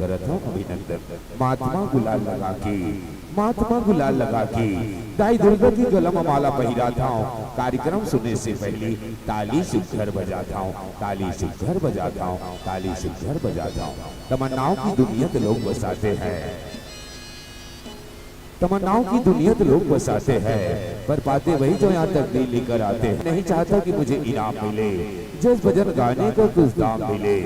करत हूँ अभिनंदन। महात्मा गुलाल लगा के, महात्मा गुलाल लगा के दाई दुर्गा की गला में माला पहिरा था। कार्यक्रम सुनने से पहले ताली सुघर बजाता हूँ, ताली सुघर बजाता हूँ, ताली सुघर बजाता हूँ। तमन्नाओं की दुनिया तो लोग बसाते हैं, तमन्नाओं की दुनिया तो लोग बसाते हैं, पर पाते वही जो यहाँ तक नहीं लेकर आते हैं। नहीं चाहता कि मुझे इनाम मिले, जस भजन गाने का कुछ दाम मिले।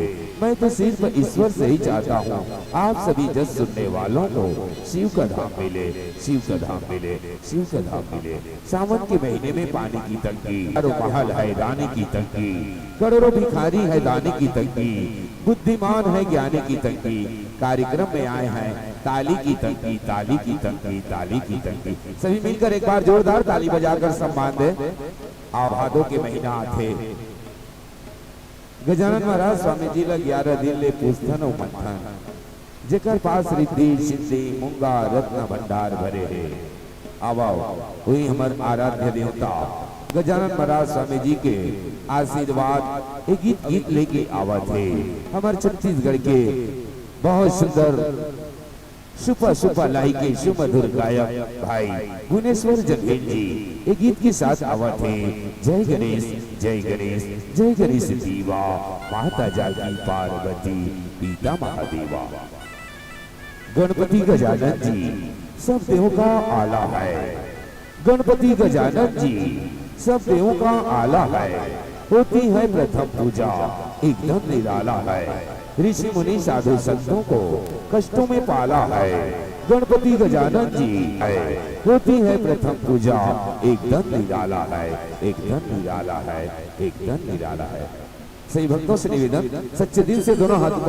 मैं तो सिर्फ ईश्वर से ही चाहता हूँ आप सभी जस सुनने वालों को शिव का धाम मिले, शिव का धाम मिले, शिव का धाम मिले। सावन के महीने में पानी की तंगी, करोड़ों महल है दाने की तंगी, करोड़ों भिखारी है दाने की तंगी, बुद्धिमान है ज्ञानी की तंगी। कार्यक्रम में आए हैं ताली की तंगी, ताली की तंगी, ताली की तंगी। सभी मिलकर एक बार जोरदार ताली बजाकर सम्मान दे। भादों के महीना थे, गजानन महाराज स्वामी जी ला 11 दिन ले पूछथन और मंथन, जेकर पास रिद्धि सिद्धि मूंगा रत्न भंडार भरे है। आवाओ वही हमार आराध्य देवता गजानन महाराज स्वामी जी के आशीर्वाद एक गीत लेके आवा थे। हमारे छत्तीसगढ़ के बहुत सुंदर सुपर सुपर लाई के सुमधुर गायक भाई भुवनेश्वर जंगेल जी एक गीत के साथ आवा थे। जय गणेश, जय गणेश, जय गणेश देवा, माता जागी पार्वती, पिता महादेवा। गणपति गजानन जी सब देवों का आला है, गणपति गजानन जी सब देवों का आला है। होती है प्रथम पूजा एकदम निराला है, ऋषि मुनि साधु संतों को कष्टों में पाला है। गणपति गजानन जी है, होती है प्रथम पूजा एकदम निराला है, एकदम निराला है, एकदम निराला है। सही भक्तों से निवेदन, सच्चे दिल से दोनों हाथ पर